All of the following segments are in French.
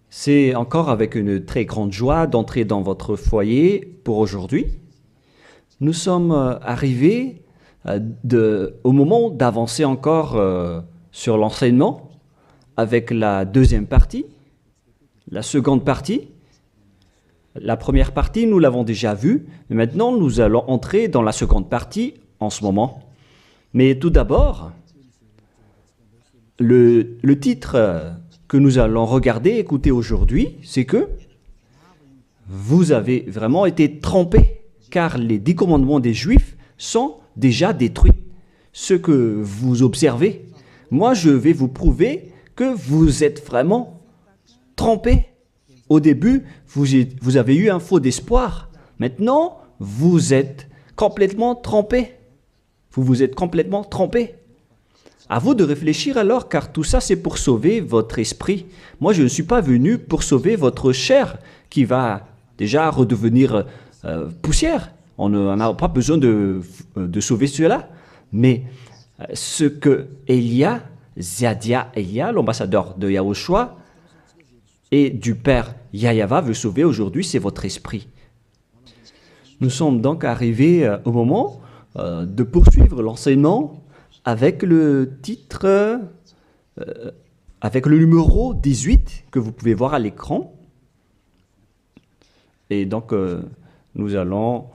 C'est encore avec une très grande joie d'entrer dans votre foyer pour aujourd'hui. Nous sommes arrivés au moment d'avancer encore sur l'enseignement avec la deuxième partie, la seconde partie. La première partie, nous l'avons déjà vue, mais maintenant nous allons entrer dans la seconde partie en ce moment. Mais tout d'abord, le titre que nous allons regarder, écouter aujourd'hui, c'est que vous avez vraiment été trompés, car les 10 commandements des Juifs sont déjà détruits. Ce que vous observez, moi je vais vous prouver que vous êtes vraiment trompés. Au début, vous avez eu un faux d'espoir. Maintenant, vous êtes complètement trompés. Vous vous êtes complètement trompés. À vous de réfléchir alors, car tout ça, c'est pour sauver votre esprit. Moi, je ne suis pas venu pour sauver votre chair, qui va déjà redevenir poussière. On n'a pas besoin de sauver cela. Mais ce que Elia, Zadia Elia, l'ambassadeur de Yahushua, et du Père Yahyawa veut sauver aujourd'hui, c'est votre esprit. Nous sommes donc arrivés au moment de poursuivre l'enseignement avec le titre, avec le numéro 18 que vous pouvez voir à l'écran. Et donc, nous allons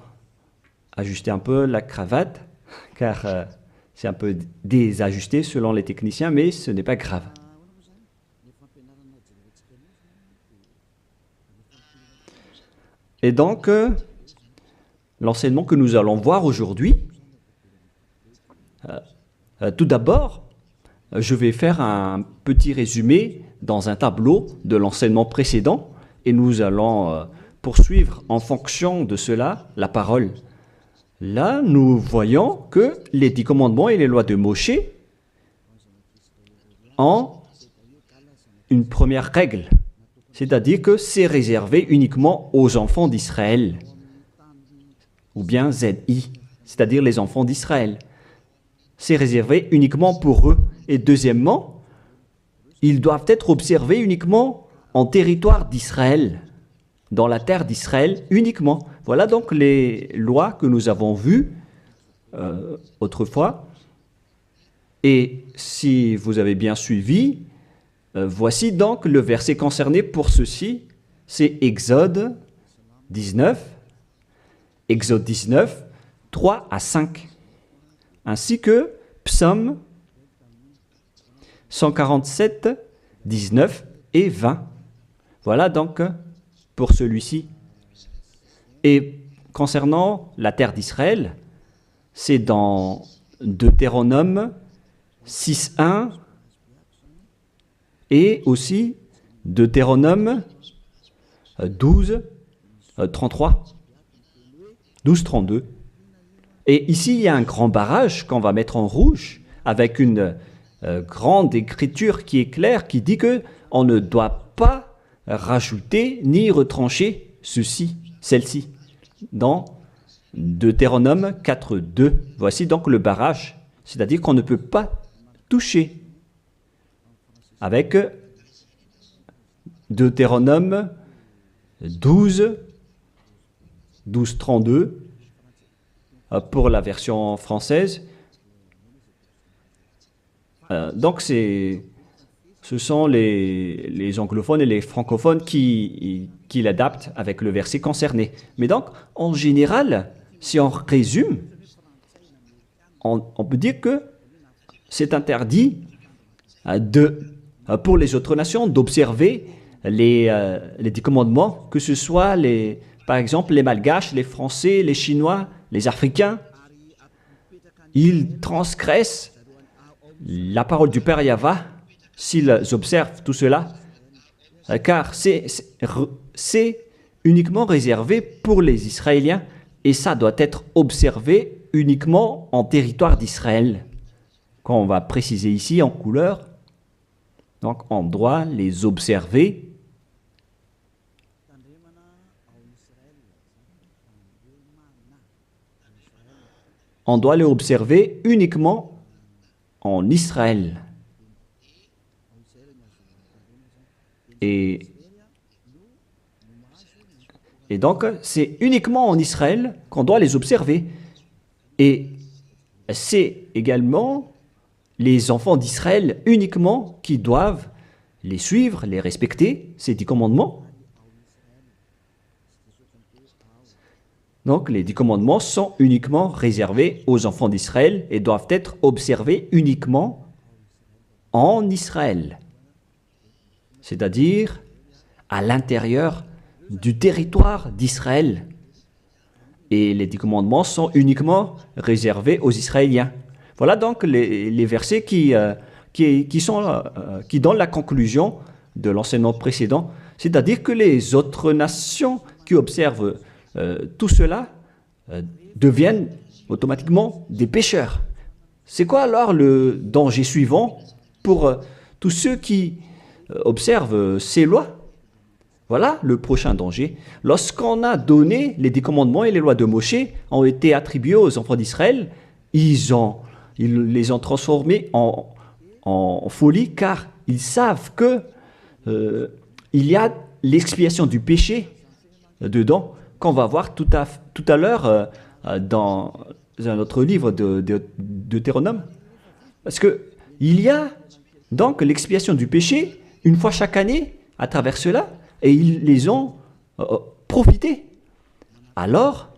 ajuster un peu la cravate, car c'est un peu désajusté selon les techniciens, mais ce n'est pas grave. Et donc, l'enseignement que nous allons voir aujourd'hui, tout d'abord, je vais faire un petit résumé dans un tableau de l'enseignement précédent et nous allons poursuivre en fonction de cela la parole. Là, nous voyons que les 10 commandements et les lois de Moshe ont une première règle, c'est-à-dire que c'est réservé uniquement aux enfants d'Israël, ou bien ZI, c'est-à-dire les enfants d'Israël. C'est réservé uniquement pour eux. Et deuxièmement, ils doivent être observés uniquement en territoire d'Israël, dans la terre d'Israël uniquement. Voilà donc les lois que nous avons vues autrefois. Et si vous avez bien suivi, voici donc le verset concerné pour ceci, c'est Exode 19, 3 à 5, ainsi que Psaume 147, 19 et 20. Voilà donc pour celui-ci. Et concernant la terre d'Israël, c'est dans Deutéronome 6.1 et aussi Deutéronome 12.33, 12.32. Et ici, il y a un grand barrage qu'on va mettre en rouge avec une grande écriture qui est claire, qui dit qu'on ne doit pas rajouter ni retrancher celle-ci, dans Deutéronome 4.2. Voici donc le barrage, c'est-à-dire qu'on ne peut pas toucher. Avec Deutéronome 12.32 pour la version française. Donc, ce sont les anglophones et les francophones qui l'adaptent avec le verset concerné. Mais donc, en général, si on résume, on peut dire que c'est interdit pour les autres nations d'observer les 10 commandements, que ce soit, par exemple, les Malgaches, les Français, les Chinois, les Africains. Ils transgressent la parole du Père Yahyawa s'ils observent tout cela, car c'est uniquement réservé pour les Israéliens et ça doit être observé uniquement en territoire d'Israël. Quand on va préciser ici en couleur, donc on doit les observer uniquement en Israël. Et, et donc, c'est uniquement en Israël qu'on doit les observer. Et c'est également les enfants d'Israël uniquement qui doivent les suivre, les respecter, ces 10 commandements. Donc, les 10 commandements sont uniquement réservés aux enfants d'Israël et doivent être observés uniquement en Israël, c'est-à-dire à l'intérieur du territoire d'Israël. Et les 10 commandements sont uniquement réservés aux Israéliens. Voilà donc les versets qui donnent la conclusion de l'enseignement précédent, c'est-à-dire que les autres nations qui observent tout cela deviennent automatiquement des pécheurs. C'est quoi alors le danger suivant pour tous ceux qui observent ces lois? Voilà le prochain danger. Lorsqu'on a donné les 10 commandements et les lois de Moshe ont été attribués aux enfants d'Israël, ils les ont transformés en folie car ils savent que il y a l'expiation du péché dedans qu'on va voir tout à l'heure dans un autre livre de Deutéronome. Parce que il y a donc l'expiation du péché une fois chaque année à travers cela et ils les ont profité. Alors,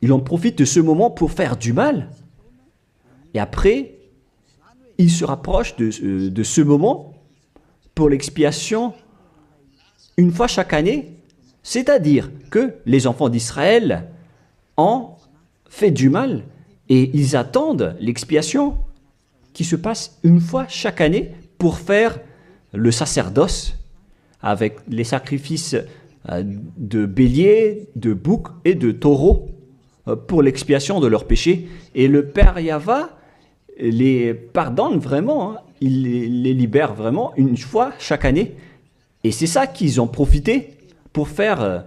ils en profitent de ce moment pour faire du mal. Et après, ils se rapprochent de ce moment pour l'expiation une fois chaque année. C'est-à-dire que les enfants d'Israël ont fait du mal et ils attendent l'expiation qui se passe une fois chaque année pour faire le sacerdoce avec les sacrifices de béliers, de boucs et de taureaux pour l'expiation de leurs péchés. Et le Père Yahva les pardonne vraiment, hein. Il les libère vraiment une fois chaque année. Et c'est ça qu'ils ont profité pour faire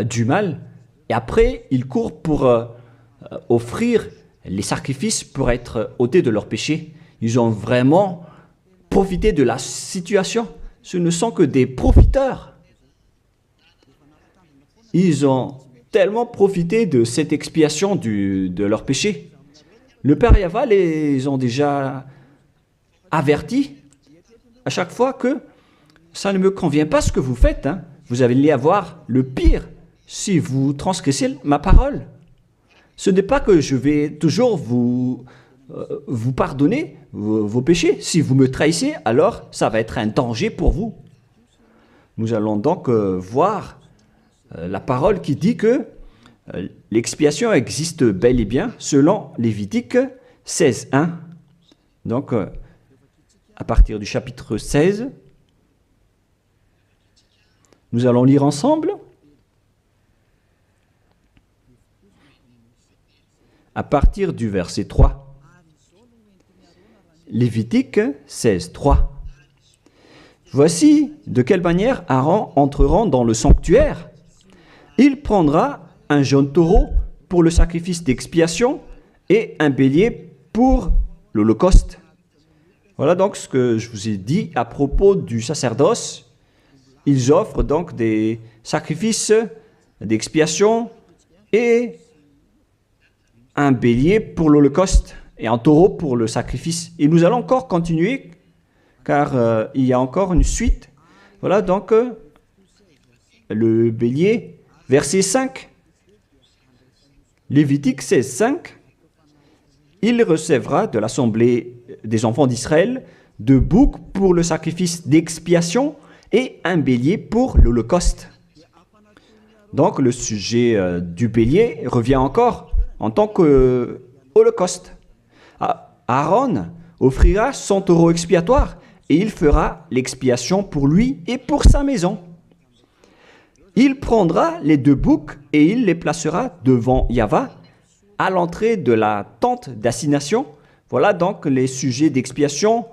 du mal. Et après, ils courent pour offrir les sacrifices pour être ôtés de leurs péchés. Ils ont vraiment profité de la situation. Ce ne sont que des profiteurs. Ils ont tellement profité de cette expiation de leurs péchés. Le Père Yahva les ont déjà avertis à chaque fois que ça ne me convient pas ce que vous faites, hein. Vous allez avoir le pire si vous transgressez ma parole. Ce n'est pas que je vais toujours vous pardonner vos péchés. Si vous me trahissez, alors ça va être un danger pour vous. Nous allons donc voir la parole qui dit que l'expiation existe bel et bien selon Lévitique 16.1. Donc, à partir du chapitre 16, nous allons lire ensemble. À partir du verset 3. Lévitique 16.3. Voici de quelle manière Aaron entrera dans le sanctuaire. Il prendra un jeune taureau pour le sacrifice d'expiation et un bélier pour l'holocauste. Voilà donc ce que je vous ai dit à propos du sacerdoce. Ils offrent donc des sacrifices d'expiation et un bélier pour l'holocauste et un taureau pour le sacrifice. Et nous allons encore continuer car il y a encore une suite. Voilà donc le bélier, verset 5. Lévitique 16.5. Il recevra de l'assemblée des enfants d'Israël 2 boucs pour le sacrifice d'expiation et un bélier pour l'holocauste. Donc le sujet du bélier revient encore en tant qu'holocauste. Aaron offrira son taureau expiatoire et il fera l'expiation pour lui et pour sa maison. Il prendra les 2 boucs et il les placera devant Yahva à l'entrée de la tente d'assignation. Voilà donc les sujets d'expiation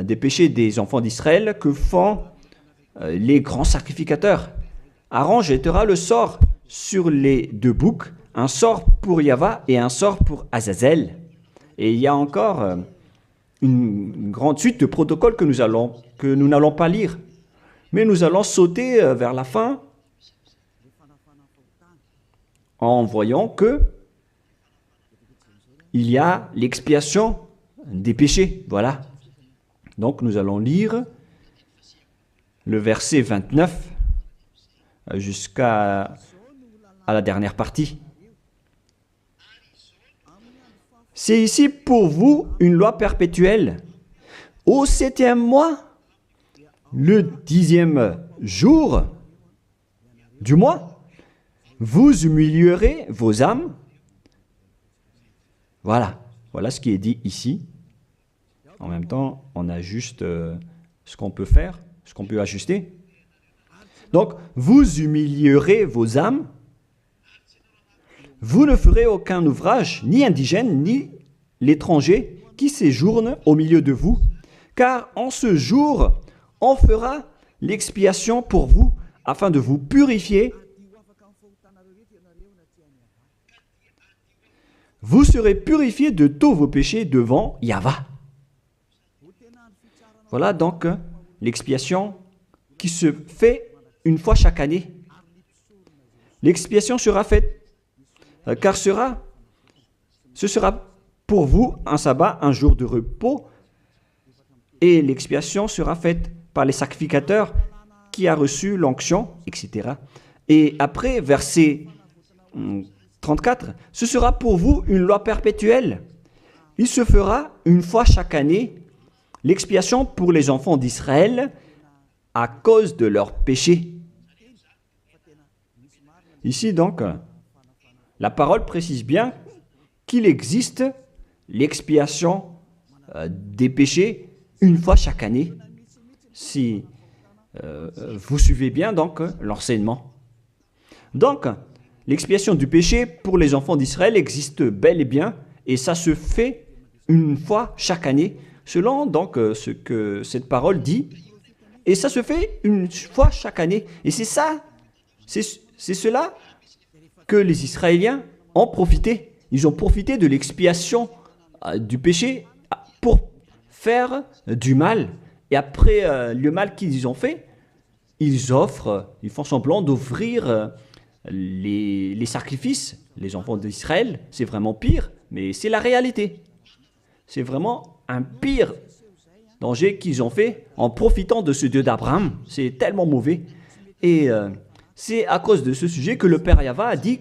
des péchés des enfants d'Israël que font les grands sacrificateurs. Aaron jettera le sort sur les 2 boucs, un sort pour Yahva et un sort pour Azazel. Et il y a encore une grande suite de protocoles que nous n'allons pas lire. Mais nous allons sauter vers la fin en voyant que il y a l'expiation des péchés. Voilà. Donc nous allons lire le verset 29 jusqu'à la dernière partie. C'est ici pour vous une loi perpétuelle. Au 7e mois, le 10e jour du mois, vous humilierez vos âmes. Voilà, voilà ce qui est dit ici. En même temps, on ajuste ce qu'on peut faire, ce qu'on peut ajuster. Donc, vous humilierez vos âmes. Vous ne ferez aucun ouvrage, ni indigène, ni l'étranger, qui séjourne au milieu de vous, car en ce jour, on fera l'expiation pour vous, afin de vous purifier. Vous serez purifiés de tous vos péchés devant Yahva. Voilà donc l'expiation qui se fait une fois chaque année. L'expiation sera faite, car ce sera pour vous un sabbat, un jour de repos, et l'expiation sera faite par les sacrificateurs qui a reçu l'onction, etc. Et après, verset 34, ce sera pour vous une loi perpétuelle. Il se fera une fois chaque année l'expiation pour les enfants d'Israël à cause de leurs péchés. Ici donc, la parole précise bien qu'il existe l'expiation des péchés une fois chaque année. Si vous suivez bien donc l'enseignement. Donc, l'expiation du péché pour les enfants d'Israël existe bel et bien, et ça se fait une fois chaque année, selon donc ce que cette parole dit. Et ça se fait une fois chaque année. Et c'est ça, c'est cela que les Israéliens ont profité. Ils ont profité de l'expiation du péché pour faire du mal. Et après le mal qu'ils ont fait, ils font semblant d'offrir les sacrifices. Les enfants d'Israël, c'est vraiment pire, mais c'est la réalité. C'est vraiment un pire danger qu'ils ont fait en profitant de ce Dieu d'Abraham. C'est tellement mauvais. Et c'est à cause de ce sujet que le Père Yahva a dit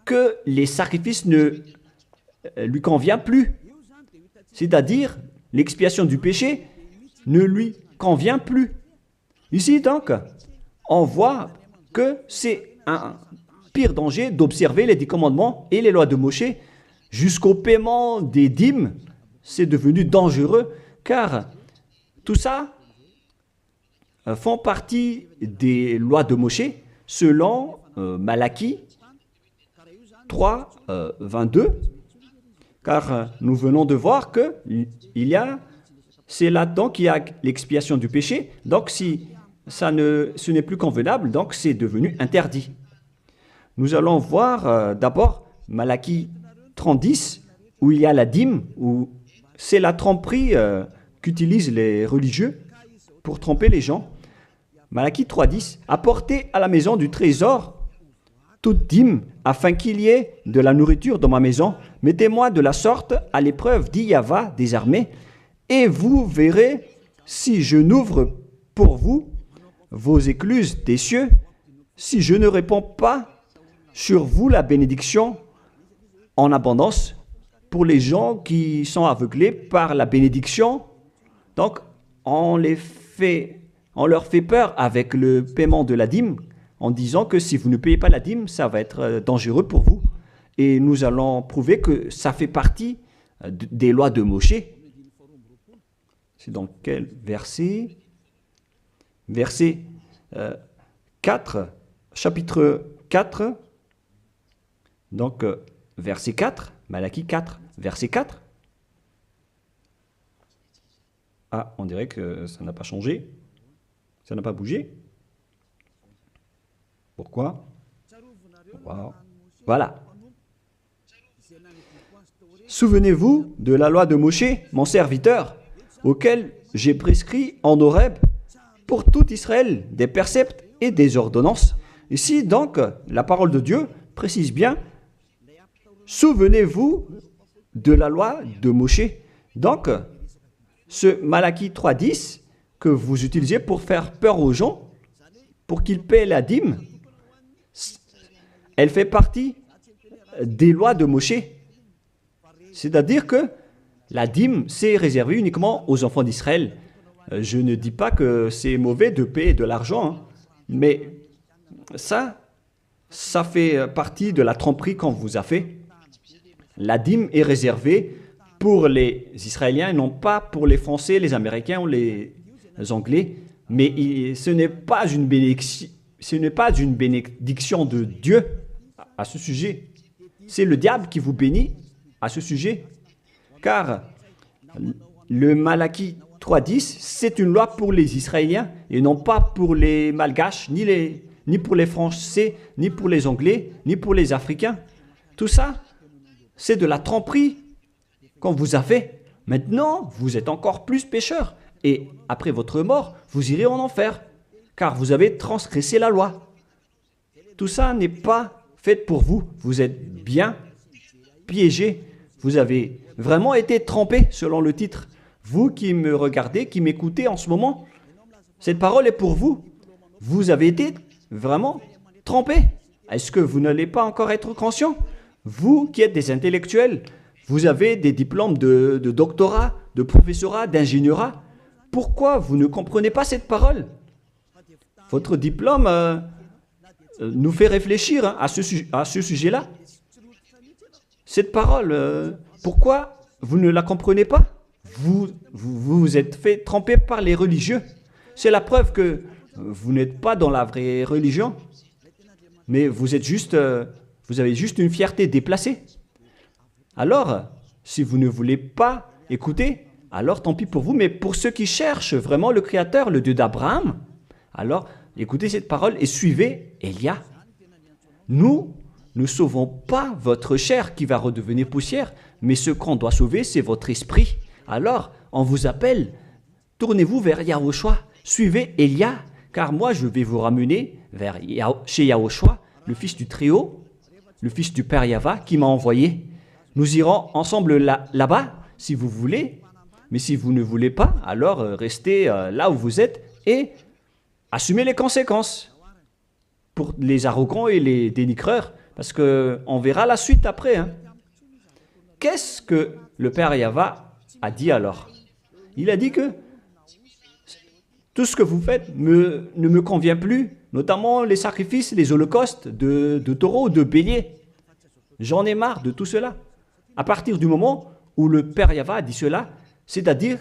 que les sacrifices ne lui conviennent plus. C'est-à-dire, l'expiation du péché ne lui convient plus. Ici, donc, on voit que c'est un pire danger d'observer les 10 commandements et les lois de Moshe jusqu'au paiement des dîmes. C'est devenu dangereux car tout ça font partie des lois de Moshe selon Malachie 3, 22. Car nous venons de voir que c'est là-dedans qu'il y a l'expiation du péché. Donc si ce n'est plus convenable, donc c'est devenu interdit. Nous allons voir d'abord Malachie 30:10, où il y a la dîme, où c'est la tromperie qu'utilisent les religieux pour tromper les gens. Malachie 3:10, apportez à la maison du trésor toute dîme, afin qu'il y ait de la nourriture dans ma maison. Mettez-moi de la sorte à l'épreuve, dit Yahva des armées, et vous verrez si je n'ouvre pour vous vos écluses des cieux, si je ne répands pas sur vous la bénédiction en abondance. Pour les gens qui sont aveuglés par la bénédiction, donc on leur fait peur avec le paiement de la dîme, en disant que si vous ne payez pas la dîme, ça va être dangereux pour vous. Et nous allons prouver que ça fait partie des lois de Moshe. C'est dans quel verset? Verset 4, chapitre 4, donc verset 4, Malachie 4, verset 4. Ah, on dirait que ça n'a pas changé, ça n'a pas bougé. Pourquoi? Wow. Voilà. Souvenez-vous de la loi de Moshe, mon serviteur, auquel j'ai prescrit en Horeb pour tout Israël, des préceptes et des ordonnances. Ici, donc, la parole de Dieu précise bien, souvenez-vous de la loi de Moshe. Donc, ce Malachie 3.10 que vous utilisez pour faire peur aux gens, pour qu'ils paient la dîme, elle fait partie des lois de Moshe. C'est-à-dire que la dîme, c'est réservé uniquement aux enfants d'Israël. Je ne dis pas que c'est mauvais de payer de l'argent, hein, mais ça fait partie de la tromperie qu'on vous a fait. La dîme est réservée pour les Israéliens et non pas pour les Français, les Américains ou les Anglais. Mais ce n'est pas une bénédiction de Dieu à ce sujet. C'est le diable qui vous bénit à ce sujet. Car le Malachie 3.10, c'est une loi pour les Israéliens et non pas pour les Malgaches, ni pour les Français, ni pour les Anglais, ni pour les Africains. Tout ça, c'est de la tromperie qu'on vous a fait. Maintenant, vous êtes encore plus pécheurs. Et après votre mort, vous irez en enfer, car vous avez transgressé la loi. Tout ça n'est pas fait pour vous. Vous êtes bien piégés. Vous avez vraiment été trompés, selon le titre. Vous qui me regardez, qui m'écoutez en ce moment, cette parole est pour vous. Vous avez été vraiment trompés. Est-ce que vous n'allez pas encore être conscient? Vous qui êtes des intellectuels, vous avez des diplômes de doctorat, de professorat, d'ingénierat. Pourquoi vous ne comprenez pas cette parole? Votre diplôme nous fait réfléchir à ce sujet-là. Cette parole, pourquoi vous ne la comprenez pas? Vous êtes fait tromper par les religieux. C'est la preuve que vous n'êtes pas dans la vraie religion, mais vous avez juste une fierté déplacée. Alors, si vous ne voulez pas écouter, alors tant pis pour vous, mais pour ceux qui cherchent vraiment le Créateur, le Dieu d'Abraham, alors écoutez cette parole et suivez Élia. Nous ne sauvons pas votre chair qui va redevenir poussière, mais ce qu'on doit sauver, c'est votre esprit. Alors, on vous appelle, tournez-vous vers Yahushua, suivez Élia, car moi je vais vous ramener chez Yahushua, le fils du Très-Haut, le fils du Père Yahva, qui m'a envoyé. Nous irons ensemble là-bas, si vous voulez, mais si vous ne voulez pas, alors restez là où vous êtes et assumez les conséquences pour les arrogants et les dénigreurs, parce qu'on verra la suite après. Hein. Qu'est-ce que le Père Yahva a dit alors? Il a dit que tout ce que vous faites ne me convient plus, notamment les sacrifices, les holocaustes de taureaux, de béliers. J'en ai marre de tout cela. À partir du moment où le Père Yahva a dit cela, c'est-à-dire,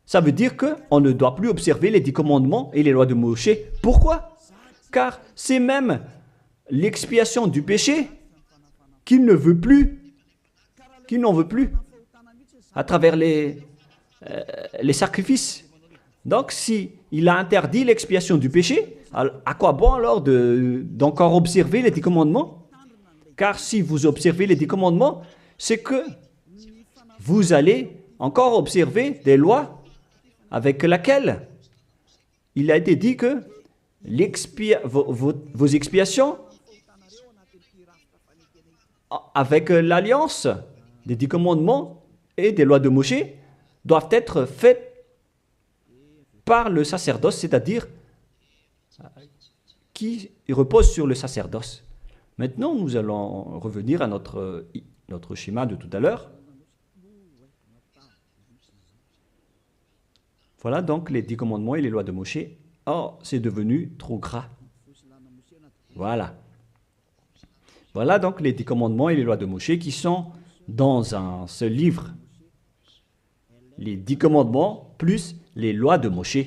ça veut dire qu'on ne doit plus observer les 10 commandements et les lois de Moshe. Pourquoi? Car c'est même l'expiation du péché qu'il ne veut plus, qu'il n'en veut plus, à travers les sacrifices. Donc, si il a interdit l'expiation du péché, à quoi bon alors d'encore observer les 10 commandements? Car si vous observez les 10 commandements, c'est que vous allez encore observer des lois avec lesquelles il a été dit que vos expiations avec l'alliance des 10 commandements et des lois de Moshe doivent être faites par le sacerdoce, c'est-à-dire qui repose sur le sacerdoce. Maintenant, nous allons revenir à notre schéma de tout à l'heure. Voilà donc les 10 commandements et les lois de Moshe. Oh, c'est devenu trop gras. Voilà. Voilà donc les 10 commandements et les lois de Moshe qui sont dans un seul livre. Les 10 commandements plus les lois de Moshe.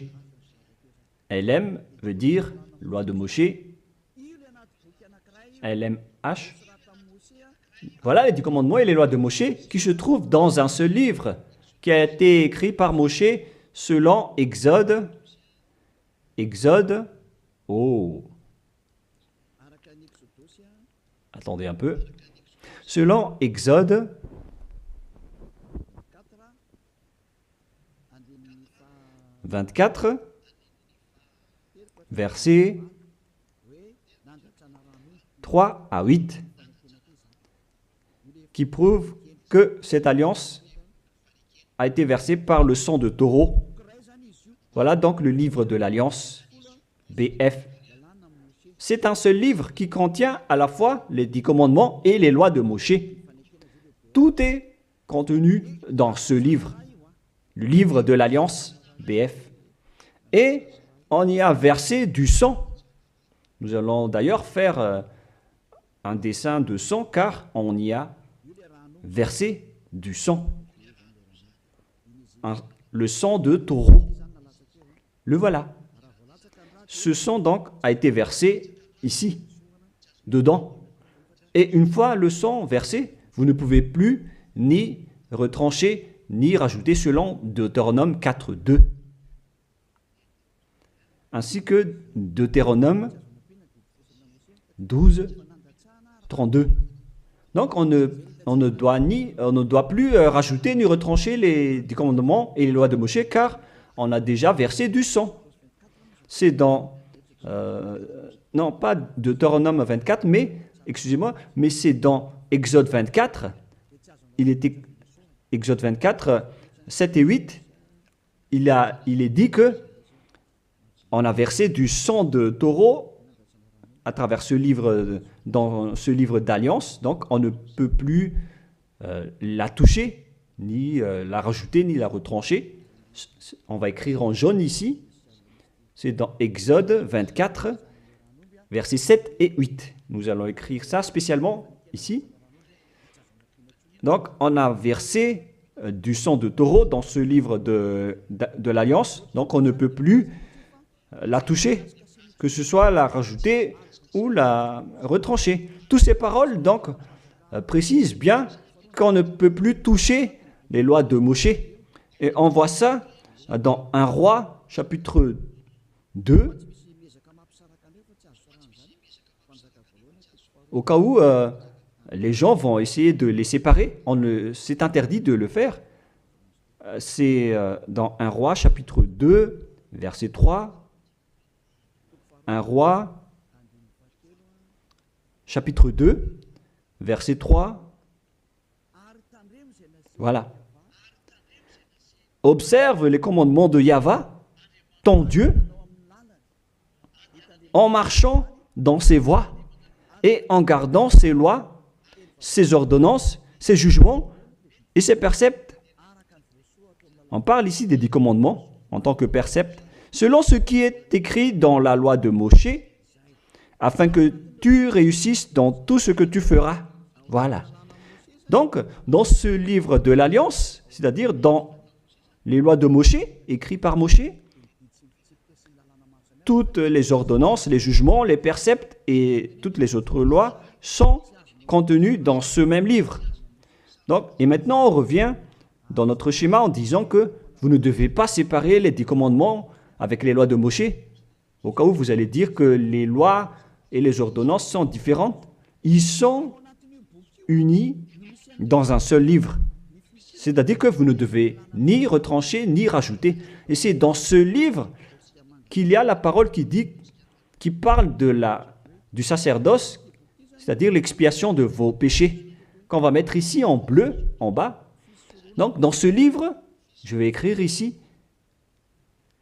LM veut dire loi de Moshe. LMH. Voilà les 10 commandements et les lois de Moshe qui se trouvent dans un seul livre qui a été écrit par Moshe selon Exode. Exode. Oh. Attendez un peu. Selon Exode 24, versets 3 à 8, qui prouvent que cette alliance a été versée par le sang de taureau. Voilà donc le livre de l'Alliance, BF. C'est un seul livre qui contient à la fois les 10 commandements et les lois de Moshe. Tout est contenu dans ce livre, le livre de l'Alliance, BF. Et on y a versé du sang. Nous allons d'ailleurs faire un dessin de sang car on y a versé du sang. Le sang de taureau. Le voilà. Ce sang donc a été versé ici, dedans. Et une fois le sang versé, vous ne pouvez plus ni retrancher, ni rajouter selon Deutéronome 4.2. Ainsi que Deutéronome 12.32. Donc on ne doit plus rajouter ni retrancher les commandements et les lois de Moshe car on a déjà versé du sang. C'est dans, non pas Deutéronome 24, mais, excusez-moi, mais c'est dans Exode 24. Il était Exode 24, 7 et 8. Il est dit que on a versé du sang de taureau à travers ce livre, dans ce livre d'alliance. Donc on ne peut plus la toucher, ni la rajouter, ni la retrancher. On va écrire en jaune ici. C'est dans Exode 24, versets 7 et 8. Nous allons écrire ça spécialement ici. Donc, on a versé du sang de taureau dans ce livre de l'Alliance. Donc, on ne peut plus la toucher, que ce soit la rajouter ou la retrancher. Toutes ces paroles, donc, précisent bien qu'on ne peut plus toucher les lois de Moshe. Et on voit ça dans 1 Roi, chapitre 2, au cas où les gens vont essayer de les séparer. C'est interdit de le faire. C'est dans 1 Roi, chapitre 2, verset 3. 1 Roi, chapitre 2, verset 3. Voilà. Observe les commandements de Yahvé, ton Dieu, en marchant dans ses voies et en gardant ses lois, ses ordonnances, ses jugements et ses préceptes. On parle ici des 10 commandements en tant que préceptes, selon ce qui est écrit dans la loi de Moshe, afin que tu réussisses dans tout ce que tu feras. Voilà. Donc, dans ce livre de l'Alliance, c'est-à-dire dans les lois de Moshe, écrits par Moshe, toutes les ordonnances, les jugements, les préceptes et toutes les autres lois sont contenues dans ce même livre. Donc, et maintenant, on revient dans notre schéma en disant que vous ne devez pas séparer les 10 commandements avec les lois de Moshe. Au cas où vous allez dire que les lois et les ordonnances sont différentes, ils sont unis dans un seul livre. C'est-à-dire que vous ne devez ni retrancher ni rajouter. Et c'est dans ce livre qu'il y a la parole qui parle du sacerdoce, c'est-à-dire l'expiation de vos péchés, qu'on va mettre ici en bleu, en bas. Donc, dans ce livre, je vais écrire ici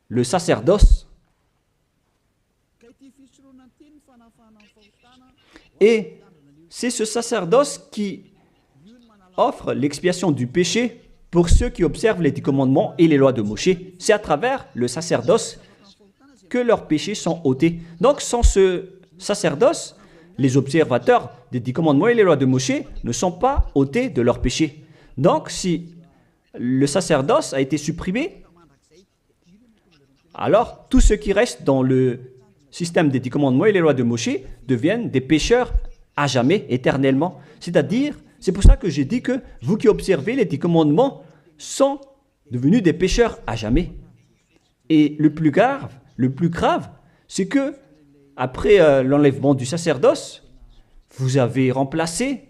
le sacerdoce. Et c'est ce sacerdoce qui offre l'expiation du péché pour ceux qui observent les 10 commandements et les lois de Moshe. C'est à travers le sacerdoce que leurs péchés sont ôtés. Donc, sans ce sacerdoce, les observateurs des 10 commandements et les lois de Moshe ne sont pas ôtés de leurs péchés. Donc, si le sacerdoce a été supprimé, alors tout ce qui reste dans le système des 10 commandements et les lois de Moshe deviennent des pécheurs à jamais, éternellement. C'est-à-dire, c'est pour ça que j'ai dit que vous qui observez les 10 commandements sont devenus des pécheurs à jamais. Et le plus grave, c'est que après l'enlèvement du sacerdoce, vous avez remplacé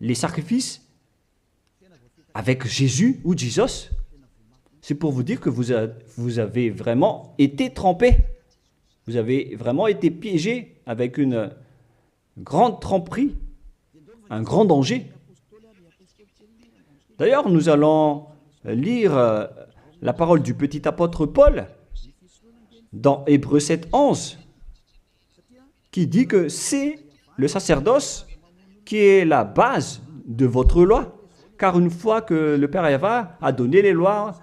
les sacrifices avec Jésus ou Jesus. C'est pour vous dire que vous avez vraiment été trompés. Vous avez vraiment été piégé avec une grande tromperie, un grand danger. D'ailleurs, nous allons lire la parole du petit apôtre Paul dans Hébreux 7:11, qui dit que c'est le sacerdoce qui est la base de votre loi. Car une fois que le Père Yahva a donné les lois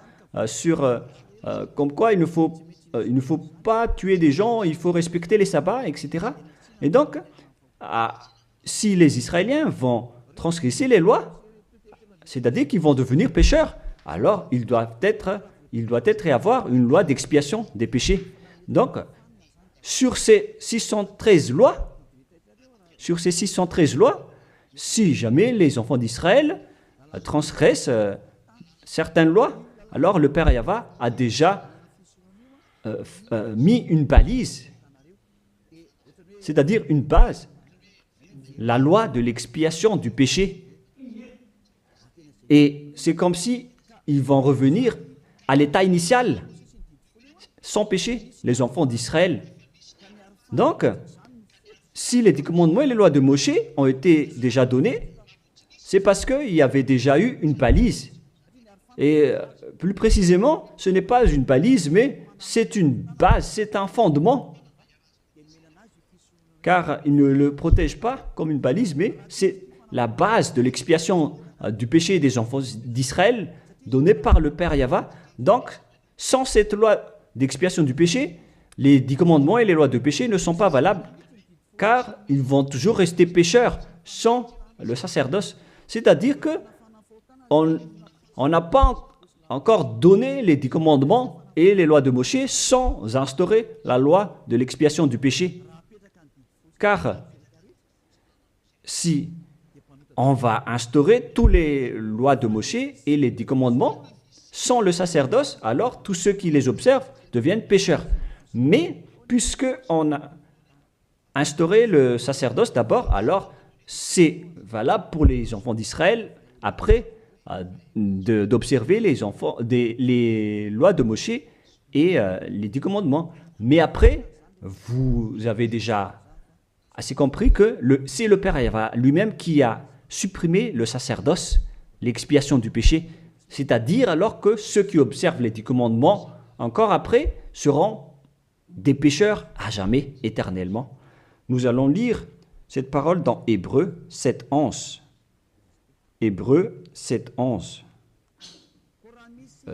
comme quoi il ne faut pas tuer des gens, il faut respecter les sabbats, etc. Et donc, si les Israéliens vont transgresser les lois, c'est-à-dire qu'ils vont devenir pécheurs, alors il doit être et avoir une loi d'expiation des péchés. Donc, sur ces 613 lois, si jamais les enfants d'Israël transgressent certaines lois, alors le Père Yahva a déjà mis une balise, c'est-à-dire une base, la loi de l'expiation du péché. Et c'est comme si ils vont revenir à l'état initial, sans péché, les enfants d'Israël. Donc, si les 10 commandements et les lois de Moshe ont été déjà donnés, c'est parce qu'il y avait déjà eu une balise. Et plus précisément, ce n'est pas une balise, mais c'est une base, c'est un fondement. Car il ne le protège pas comme une balise, mais c'est la base de l'expiation du péché des enfants d'Israël donnée par le Père Yahva. Donc, sans cette loi d'expiation du péché, les 10 commandements et les lois de péché ne sont pas valables, car ils vont toujours rester pécheurs sans le sacerdoce. C'est-à-dire que on n'a pas encore donné les 10 commandements et les lois de Moshe sans instaurer la loi de l'expiation du péché. Car si on va instaurer toutes les lois de Moshe et les 10 commandements sans le sacerdoce, alors tous ceux qui les observent deviennent pécheurs. Mais puisqu'on a instauré le sacerdoce d'abord, alors c'est valable pour les enfants d'Israël après d'observer les lois de Moshe et les 10 commandements. Mais après, vous avez déjà assez compris que c'est le Père Yahva lui-même qui a supprimé le sacerdoce, l'expiation du péché. C'est-à-dire alors que ceux qui observent les 10 commandements, encore après, seront des pécheurs à jamais, éternellement. Nous allons lire cette parole dans Hébreux 7:11. Hébreux 7:11.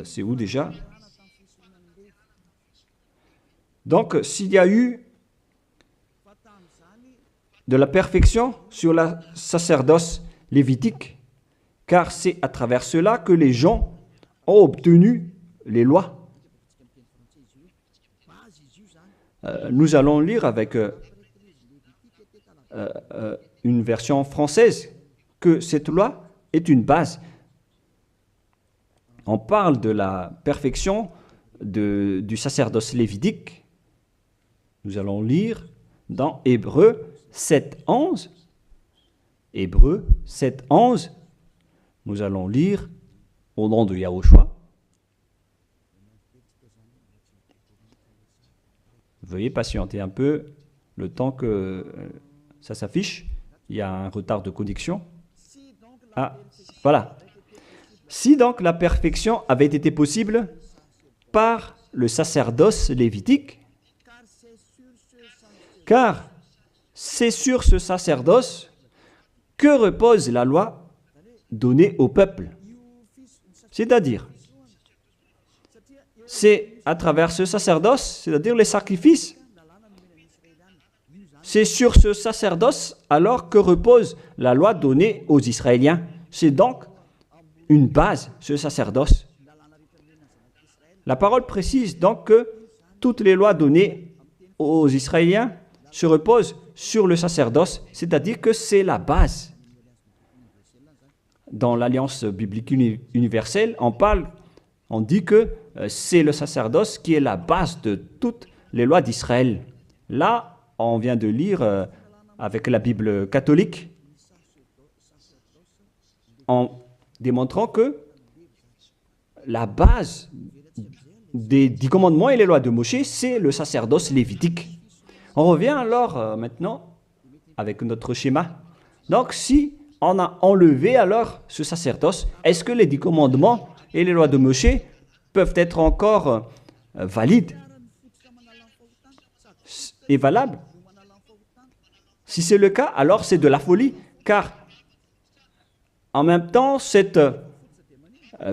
C'est où déjà? Donc, s'il y a eu de la perfection sur le sacerdoce lévitique, car c'est à travers cela que les gens ont obtenu les lois. Nous allons lire avec une version française que cette loi est une base. On parle de la perfection du sacerdoce lévitique. Nous allons lire dans Hébreux 7:11. Hébreux 7:11. Nous allons lire au nom de Yahushua. Veuillez patienter un peu le temps que ça s'affiche. Il y a un retard de connexion. Ah, voilà. Si donc la perfection avait été possible par le sacerdoce lévitique, car c'est sur ce sacerdoce que repose la loi donnée au peuple. C'est-à-dire, c'est à travers ce sacerdoce, c'est-à-dire les sacrifices, c'est sur ce sacerdoce alors que repose la loi donnée aux Israéliens. C'est donc une base, ce sacerdoce. La parole précise donc que toutes les lois données aux Israéliens se reposent sur le sacerdoce, c'est-à-dire que c'est la base. Dans l'Alliance biblique universelle, on dit que c'est le sacerdoce qui est la base de toutes les lois d'Israël. Là, on vient de lire avec la Bible catholique, en démontrant que la base des 10 commandements et les lois de Moshe, c'est le sacerdoce lévitique. On revient alors maintenant avec notre schéma. Donc, si on a enlevé alors ce sacerdoce, est-ce que les 10 commandements et les lois de Moshe peuvent être encore valides et valables? Si c'est le cas, alors c'est de la folie, car en même temps, cette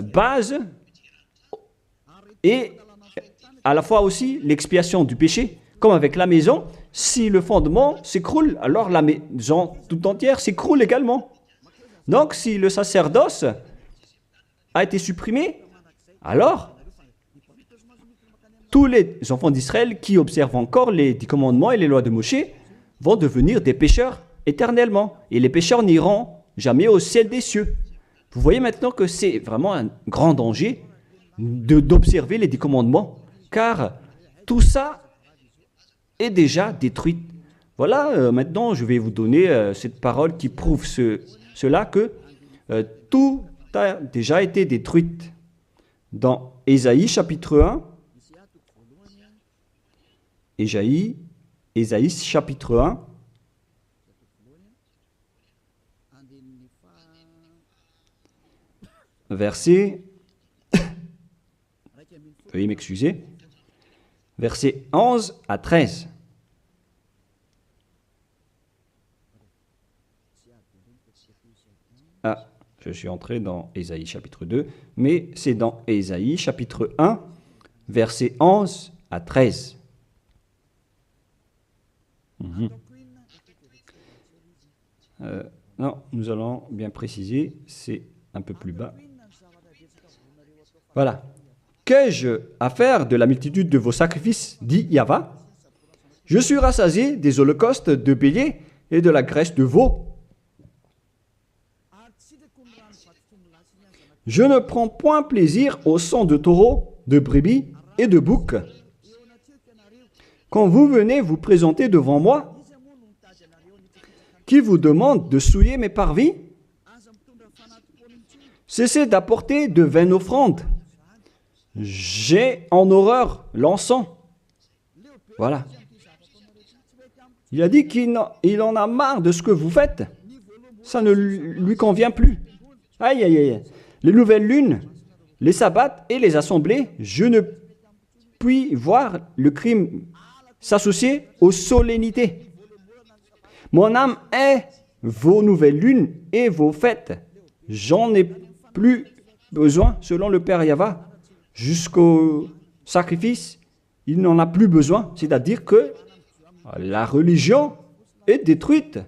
base est à la fois aussi l'expiation du péché, comme avec la maison. Si le fondement s'écroule, alors la maison tout entière s'écroule également. Donc, si le sacerdoce a été supprimé, alors tous les enfants d'Israël qui observent encore les 10 commandements et les lois de Moshe vont devenir des pécheurs éternellement. Et les pécheurs n'iront jamais au ciel des cieux. Vous voyez maintenant que c'est vraiment un grand danger d'observer les 10 commandements, car tout ça est déjà détruit. Voilà, maintenant je vais vous donner cette parole qui prouve cela, que tout a déjà été détruit. Dans Ésaïe chapitre 1, Ésaïe chapitre 1, verset, veuillez m'excuser, versets 11 à 13. Ah, je suis entré dans Ésaïe chapitre 2, mais c'est dans Ésaïe chapitre 1, versets 11 à 13. Non, nous allons bien préciser, c'est un peu plus bas. Voilà. Qu'ai-je à faire de la multitude de vos sacrifices, dit Yahva? Je suis rassasié des holocaustes de béliers et de la graisse de veau. Je ne prends point plaisir au sang de taureaux, de brebis et de boucs. Quand vous venez vous présenter devant moi, qui vous demande de souiller mes parvis, cessez d'apporter de vaines offrandes. J'ai en horreur l'encens. Voilà. Il a dit qu'il en a marre de ce que vous faites. Ça ne lui convient plus. Aïe, aïe, aïe. Les nouvelles lunes, les sabbats et les assemblées, je ne puis voir le crime s'associer aux solennités. Mon âme est vos nouvelles lunes et vos fêtes. J'en ai plus besoin, selon le Père Yahva. Jusqu'au sacrifice, il n'en a plus besoin. C'est-à-dire que la religion est détruite.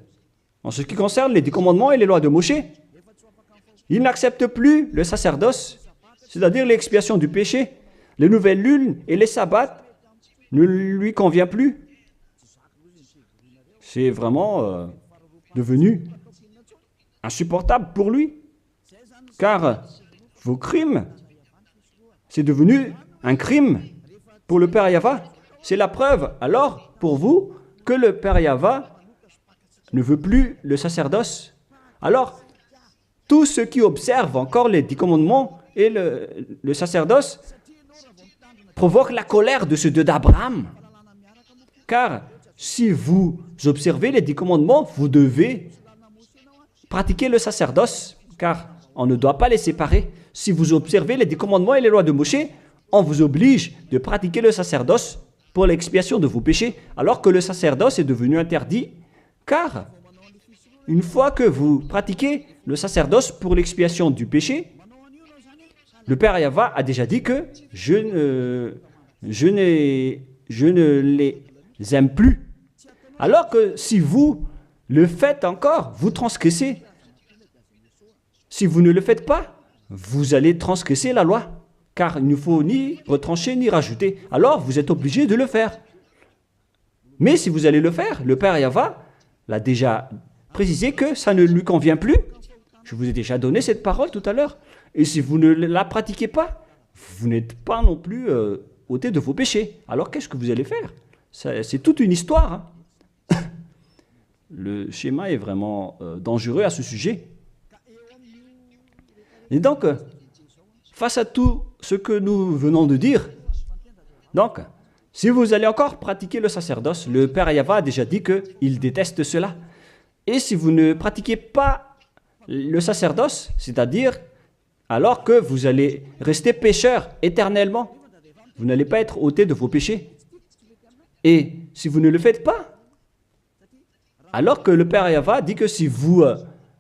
En ce qui concerne les 10 commandements et les lois de Moshe, il n'accepte plus le sacerdoce, c'est-à-dire l'expiation du péché. Les nouvelles lunes et les sabbats ne lui conviennent plus. C'est vraiment devenu insupportable pour lui, car vos crimes, c'est devenu un crime pour le Père Yahva. C'est la preuve, alors, pour vous, que le Père Yahva ne veut plus le sacerdoce. Alors, tous ceux qui observent encore les 10 commandements et le sacerdoce provoquent la colère de ce Dieu d'Abraham. Car si vous observez les 10 commandements, vous devez pratiquer le sacerdoce, car on ne doit pas les séparer. Si vous observez les 10 commandements et les lois de Moshe, on vous oblige de pratiquer le sacerdoce pour l'expiation de vos péchés, alors que le sacerdoce est devenu interdit, car une fois que vous pratiquez le sacerdoce pour l'expiation du péché, le Père Yahva a déjà dit que je ne les aime plus. Alors que si vous le faites encore, vous transgressez. Si vous ne le faites pas, vous allez transgresser la loi, car il ne faut ni retrancher ni rajouter. Alors, vous êtes obligé de le faire. Mais si vous allez le faire, le Père Yahva l'a déjà précisé que ça ne lui convient plus. Je vous ai déjà donné cette parole tout à l'heure. Et si vous ne la pratiquez pas, vous n'êtes pas non plus ôté de vos péchés. Alors, qu'est-ce que vous allez faire? C'est toute une histoire. Hein. Le schéma est vraiment dangereux à ce sujet. Et donc, face à tout ce que nous venons de dire, Donc, si vous allez encore pratiquer le sacerdoce, le Père Yahva a déjà dit qu'il déteste cela. Et si vous ne pratiquez pas le sacerdoce, c'est-à-dire alors que vous allez rester pécheur éternellement, vous n'allez pas être ôté de vos péchés. Et si vous ne le faites pas, alors que le Père Yahva dit que si vous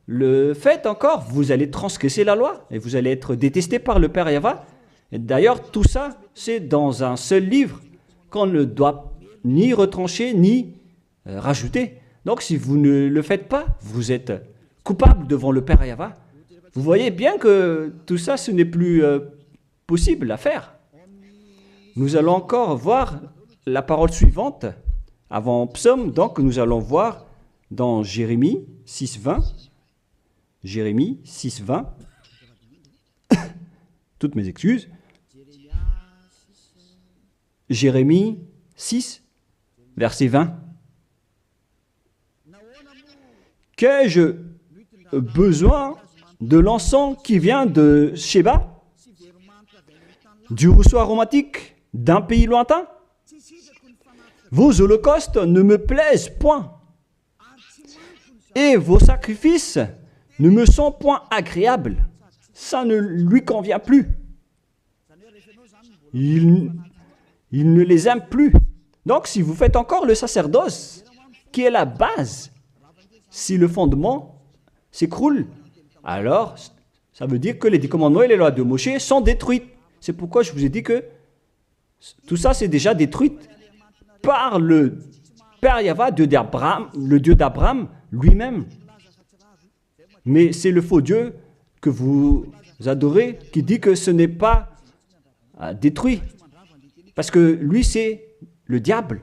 le faites encore, vous allez transgresser la loi et vous allez être détesté par le Père Yahva. Et d'ailleurs, tout ça, c'est dans un seul livre qu'on ne doit ni retrancher ni rajouter. Donc, si vous ne le faites pas, vous êtes coupable devant le Père Yahva. Vous voyez bien que tout ça, ce n'est plus possible à faire. Nous allons encore voir la parole suivante avant Psaume. Donc, nous allons voir dans Jérémie 6.20. Jérémie 6.20. Toutes mes excuses. Jérémie 6, verset 20. Qu'ai-je besoin de l'encens qui vient de Sheba, du rousseau aromatique d'un pays lointain? Vos holocaustes ne me plaisent point, et vos sacrifices ne me sont point agréables. Ça ne lui convient plus. Il ne les aime plus. Donc, si vous faites encore le sacerdoce, qui est la base, si le fondement s'écroule, alors ça veut dire que les 10 commandements et les lois de Moïse sont détruites. C'est pourquoi je vous ai dit que tout ça, c'est déjà détruit par le Père Yahva, le Dieu d'Abraham lui-même. Mais c'est le faux Dieu que vous adorez qui dit que ce n'est pas détruit. Parce que lui, c'est le diable.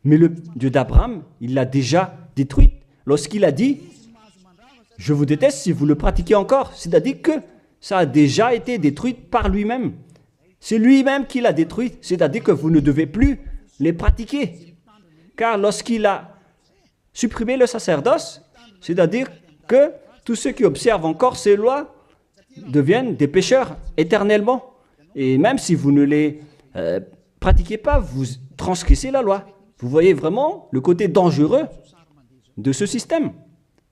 Mais le Dieu d'Abraham, il l'a déjà détruit. Lorsqu'il a dit, je vous déteste si vous le pratiquez encore, c'est-à-dire que ça a déjà été détruit par lui-même. C'est lui-même qui l'a détruit, c'est-à-dire que vous ne devez plus les pratiquer. Car lorsqu'il a supprimé le sacerdoce, c'est-à-dire que tous ceux qui observent encore ces lois deviennent des pécheurs éternellement. Et même si vous ne les pratiquez pas, vous transgressez la loi. Vous voyez vraiment le côté dangereux de ce système.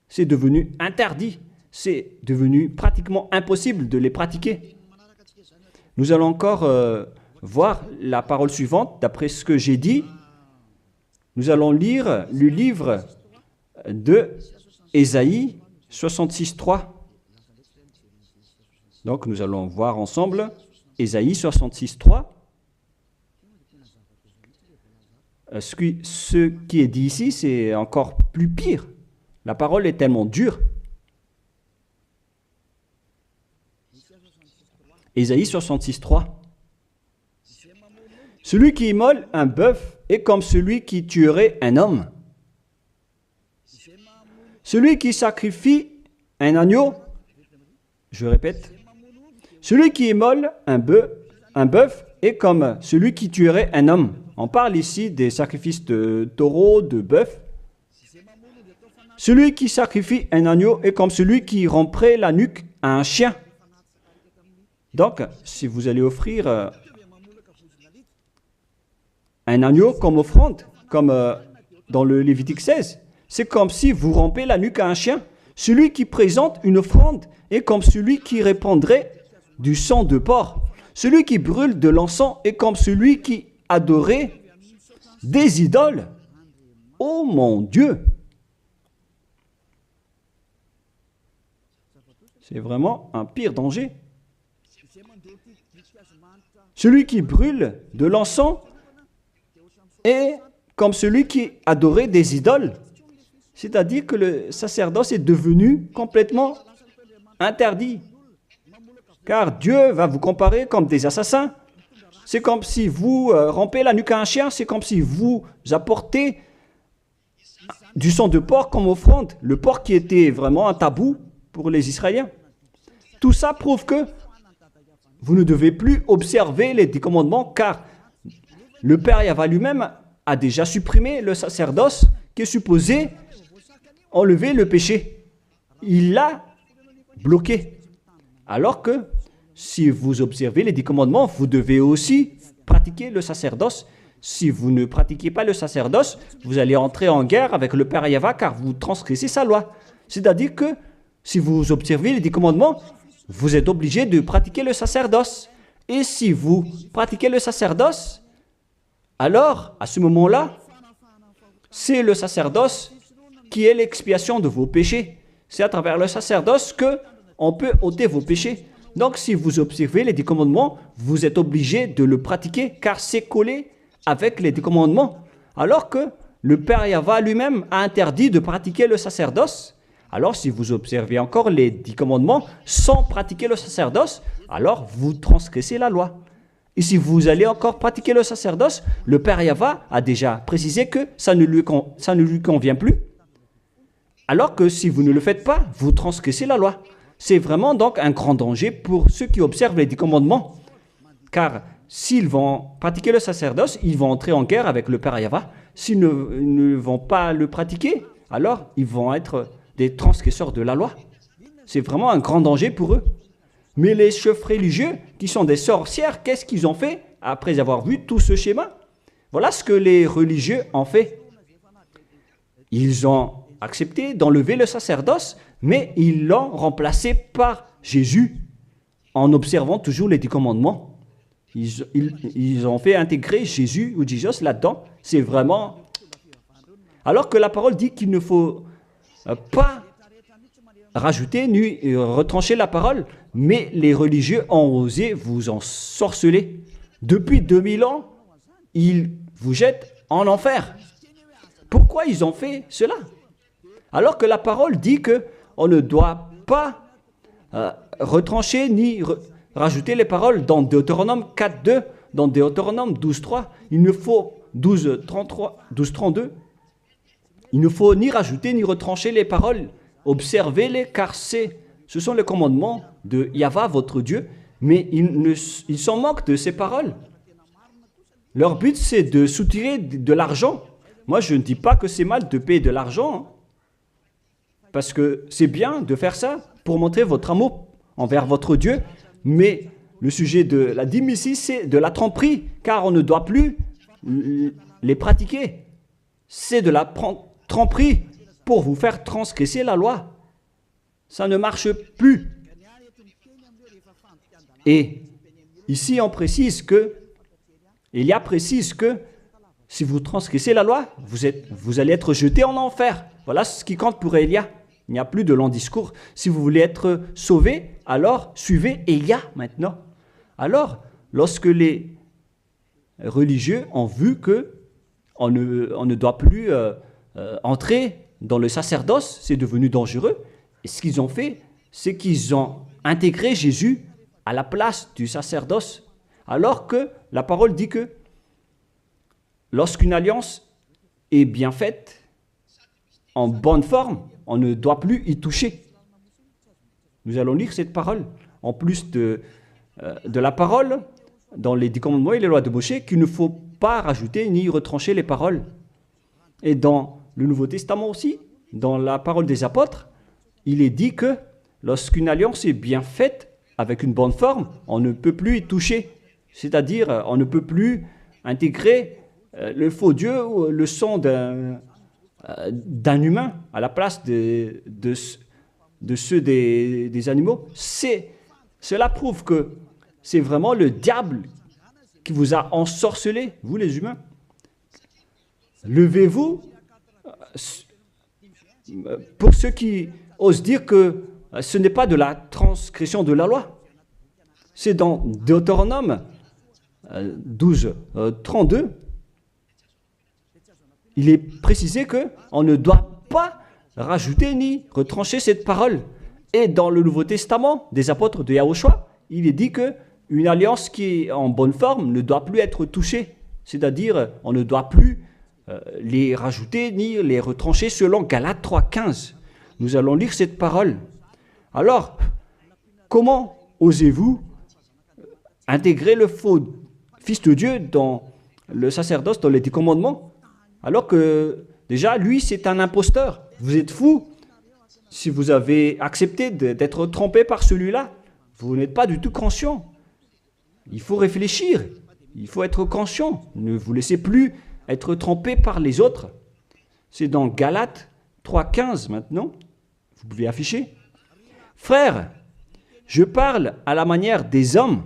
C'est devenu interdit. C'est devenu pratiquement impossible de les pratiquer. Nous allons encore voir la parole suivante. D'après ce que j'ai dit, nous allons lire le livre de Ésaïe 66.3. Donc nous allons voir ensemble Ésaïe 66.3. Ce qui est dit ici, c'est encore plus pire. La parole est tellement dure. Ésaïe 66.3. Celui qui immole un bœuf est comme celui qui tuerait un homme. Celui qui sacrifie un agneau, je répète, celui qui immole un bœuf est comme celui qui tuerait un homme. On parle ici des sacrifices de taureau, de bœuf. Celui qui sacrifie un agneau est comme celui qui romprait la nuque à un chien. Donc, si vous allez offrir un agneau comme offrande, comme dans le Lévitique 16, c'est comme si vous rompez la nuque à un chien. Celui qui présente une offrande est comme celui qui répandrait du sang de porc. Celui qui brûle de l'encens est comme celui qui adorait des idoles. Oh mon Dieu! C'est vraiment un pire danger. Celui qui brûle de l'encens est comme celui qui adorait des idoles. C'est-à-dire que le sacerdoce est devenu complètement interdit. Car Dieu va vous comparer comme des assassins. C'est comme si vous rompez la nuque à un chien, c'est comme si vous apportez du sang de porc comme offrande. Le porc qui était vraiment un tabou pour les Israéliens. Tout ça prouve que vous ne devez plus observer les 10 commandements car le Père Yahva lui-même a déjà supprimé le sacerdoce qui est supposé enlever le péché. Il l'a bloqué. Alors que si vous observez les 10 commandements, vous devez aussi pratiquez le sacerdoce. Si vous ne pratiquez pas le sacerdoce, vous allez entrer en guerre avec le Père Yahva car vous transgressez sa loi. C'est-à-dire que si vous observez les 10 commandements, vous êtes obligé de pratiquer le sacerdoce. Et si vous pratiquez le sacerdoce, alors, à ce moment-là, c'est le sacerdoce qui est l'expiation de vos péchés. C'est à travers le sacerdoce qu'on peut ôter vos péchés. Donc, si vous observez les 10 commandements, vous êtes obligé de le pratiquer car c'est collé avec les 10 commandements. Alors que le Père Yahva lui-même a interdit de pratiquer le sacerdoce. Alors, si vous observez encore les 10 commandements sans pratiquer le sacerdoce, alors vous transgressez la loi. Et si vous allez encore pratiquer le sacerdoce, le Père Yahva a déjà précisé que ça ne lui convient plus. Alors que si vous ne le faites pas, vous transgressez la loi. C'est vraiment donc un grand danger pour ceux qui observent les 10 commandements. Car s'ils vont pratiquer le sacerdoce, ils vont entrer en guerre avec le Père Yahva. S'ils ne vont pas le pratiquer, alors ils vont être des transgresseurs de la loi. C'est vraiment un grand danger pour eux. Mais les chefs religieux, qui sont des sorcières, qu'est-ce qu'ils ont fait après avoir vu tout ce schéma? Voilà ce que les religieux ont fait. Ils ont accepté d'enlever le sacerdoce, mais ils l'ont remplacé par Jésus, en observant toujours les 10 commandements. Ils ont fait intégrer Jésus ou Jesus là-dedans. C'est vraiment... Alors que la parole dit qu'il ne faut pas rajouter ni retrancher la parole, mais les religieux ont osé vous ensorceler. Depuis 2000 ans, ils vous jettent en enfer. Pourquoi ils ont fait cela? Alors que la parole dit qu'on ne doit pas retrancher ni rajouter les paroles dans Deutéronome 4.2, dans Deutéronome 12.3, il ne faut 12.32, il ne faut ni rajouter ni retrancher les paroles. Observez-les car ce sont les commandements de Yahva, votre Dieu, mais ils s'en moquent de ces paroles. Leur but, c'est de soutirer de l'argent. Moi, je ne dis pas que c'est mal de payer de l'argent, hein, parce que c'est bien de faire ça pour montrer votre amour envers votre Dieu, mais le sujet de la dîme ici, c'est de la tromperie, car on ne doit plus les pratiquer. C'est de la tromperie pour vous faire transgresser la loi. Ça ne marche plus. Et ici, on précise que, Élia précise que si vous transgressez la loi, vous allez être jeté en enfer. Voilà ce qui compte pour Élia. Il n'y a plus de long discours. Si vous voulez être sauvé, alors suivez Élia maintenant. Alors, lorsque les religieux ont vu qu'on ne doit plus entrer dans le sacerdoce, c'est devenu dangereux. Et ce qu'ils ont fait, c'est qu'ils ont intégré Jésus à la place du sacerdoce. Alors que la parole dit que lorsqu'une alliance est bien faite, en bonne forme, on ne doit plus y toucher. Nous allons lire cette parole. En plus de la parole, dans les 10 commandements et les lois de Moïse, qu'il ne faut pas rajouter ni retrancher les paroles. Et dans le Nouveau Testament aussi, dans la parole des apôtres, il est dit que lorsqu'une alliance est bien faite, avec une bonne forme, on ne peut plus y toucher. C'est-à-dire, on ne peut plus intégrer le faux Dieu ou le sang d'un humain à la place de ceux des animaux. Cela prouve que c'est vraiment le diable qui vous a ensorcelé, vous les humains. Levez-vous. Pour ceux qui osent dire que ce n'est pas de la transgression de la loi. C'est dans Deutéronome 12, 32. Il est précisé qu'on ne doit pas rajouter ni retrancher cette parole. Et dans le Nouveau Testament des apôtres de Yahushua, il est dit qu'une alliance qui est en bonne forme ne doit plus être touchée. C'est-à-dire, on ne doit plus les rajouter ni les retrancher selon Galates 3.15. Nous allons lire cette parole. Alors, comment osez-vous intégrer le faux Fils de Dieu dans le sacerdoce, dans les 10 commandements, alors que déjà, lui, c'est un imposteur. Vous êtes fou. Si vous avez accepté d'être trompé par celui-là, vous n'êtes pas du tout conscient. Il faut réfléchir. il faut être conscient. Ne vous laissez plus être trompé par les autres. C'est dans Galates 3,15 maintenant. Vous pouvez afficher. Frères, je parle à la manière des hommes.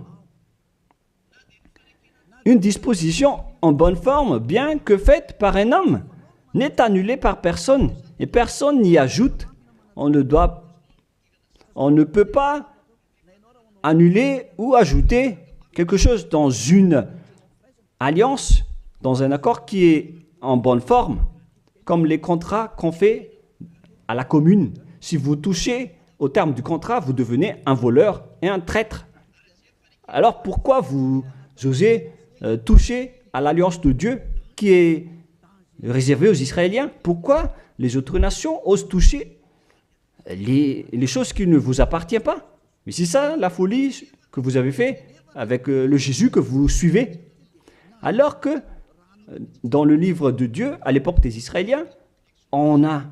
Une disposition en bonne forme, bien que faite par un homme, n'est annulée par personne et personne n'y ajoute. On ne peut pas annuler ou ajouter quelque chose dans une alliance, dans un accord qui est en bonne forme, comme les contrats qu'on fait à la commune. Si vous touchez au terme du contrat, vous devenez un voleur et un traître. Alors pourquoi vous osez toucher à l'alliance de Dieu qui est réservée aux Israéliens? Pourquoi les autres nations osent toucher les choses qui ne vous appartiennent pas? Mais c'est ça la folie que vous avez fait avec le Jésus que vous suivez. Alors que dans le livre de Dieu, à l'époque des Israéliens, on a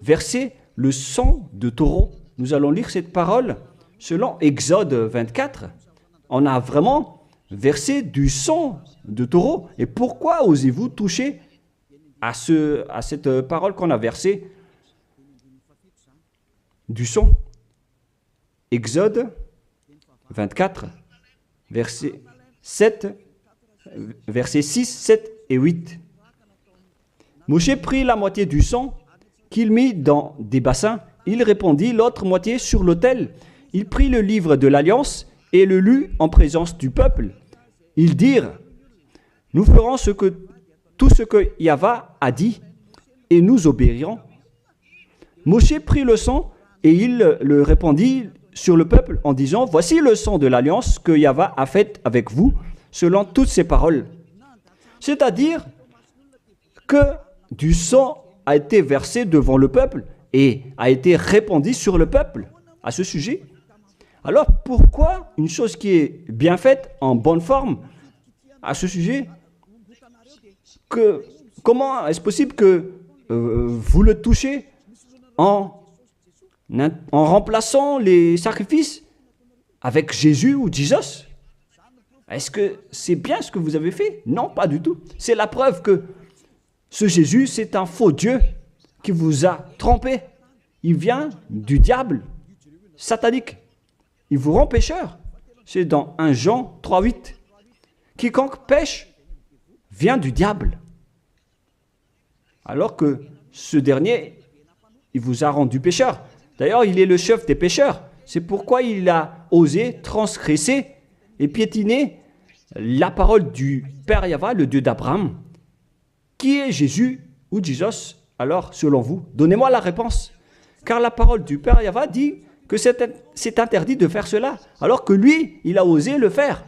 versé le sang de taureau. Nous allons lire cette parole selon Exode 24. On a vraiment versé du sang de taureau. Et pourquoi osez-vous toucher à cette parole qu'on a versée du sang? Exode 24, versets 6, 7 et 8. Moshe prit la moitié du sang qu'il mit dans des bassins. Il répandit l'autre moitié sur l'autel. Il prit le livre de l'Alliance et le lut en présence du peuple. Ils dirent, « Nous ferons tout ce que Yahva a dit, et nous obéirons. » Moshe prit le sang et il le répandit sur le peuple en disant, « Voici le sang de l'Alliance que Yahva a faite avec vous, selon toutes ces paroles. » C'est-à-dire que du sang a été versé devant le peuple et a été répandu sur le peuple à ce sujet. Alors pourquoi une chose qui est bien faite, en bonne forme, à ce sujet, comment est-ce possible que vous le touchez en remplaçant les sacrifices avec Jésus ou Jesus? Est-ce que c'est bien ce que vous avez fait? Non, pas du tout. C'est la preuve que ce Jésus, c'est un faux Dieu qui vous a trompé. Il vient du diable satanique. Il vous rend pécheur. C'est dans 1 Jean 3,8. Quiconque pêche vient du diable. Alors que ce dernier, il vous a rendu pécheur. D'ailleurs, il est le chef des pécheurs. C'est pourquoi il a osé transgresser et piétiner la parole du Père Yahva, le Dieu d'Abraham. Qui est Jésus ou Jesus? Alors, selon vous, donnez-moi la réponse. Car la parole du Père Yahva dit que c'est interdit de faire cela, alors que lui, il a osé le faire,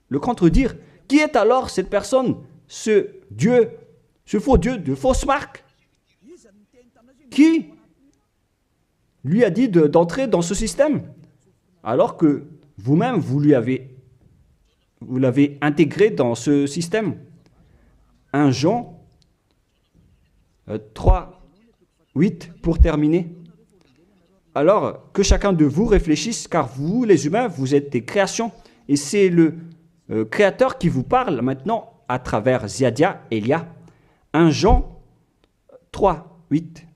le contredire. Qui est alors cette personne, ce Dieu, ce faux Dieu de fausse marque, qui lui a dit d'entrer dans ce système, alors que vous-même, vous l'avez intégré dans ce système. 1 Jean 3, 8, pour terminer. Alors, que chacun de vous réfléchisse, car vous, les humains, vous êtes des créations, et c'est le Créateur qui vous parle maintenant à travers Ziadia Elia. 1 Jean 3, 8.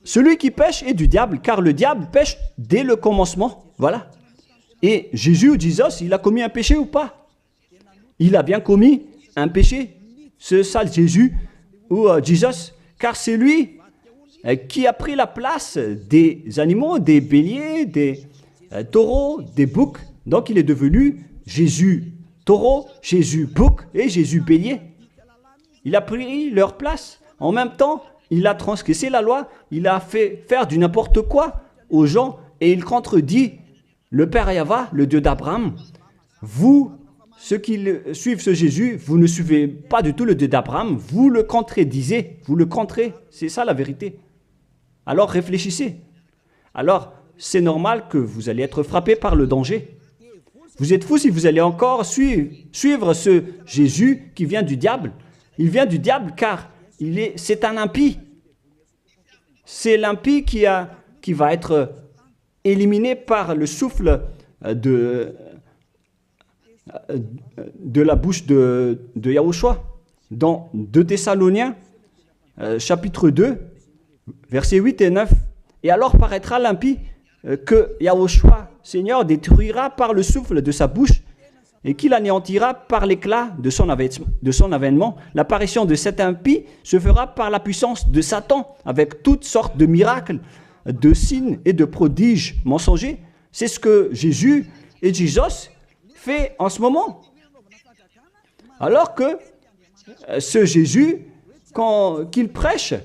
Celui qui pêche est du diable, car le diable pêche dès le commencement. Voilà. Et Jésus ou Jesus, il a commis un péché ou pas? Il a bien commis un péché, ce sale Jésus ou Jesus, car c'est lui qui a pris la place des animaux, des béliers, des taureaux, des boucs. Donc il est devenu Jésus taureau, Jésus bouc et Jésus bélier. Il a pris leur place. En même temps, il a transgressé la loi, il a fait faire du n'importe quoi aux gens et il contredit le Père Yahva, le Dieu d'Abraham. Vous, ceux qui suivent ce Jésus, vous ne suivez pas du tout le Dieu d'Abraham, vous le contredisez, vous le contrez, c'est ça la vérité. Alors réfléchissez. Alors, c'est normal que vous allez être frappé par le danger. Vous êtes fous si vous allez encore suivre ce Jésus qui vient du diable. Il vient du diable car c'est un impie. C'est l'impie qui va être éliminé par le souffle de la bouche de Yahushua. Dans 2 Thessaloniens, chapitre 2, versets 8 et 9. Et alors paraîtra l'impie que Yahushua, Seigneur, détruira par le souffle de sa bouche et qu'il anéantira par l'éclat de son avènement. L'apparition de cet impie se fera par la puissance de Satan, avec toutes sortes de miracles, de signes et de prodiges mensongers. C'est ce que Jésus et Jesus fait en ce moment. Alors que ce Jésus, qu'il prêche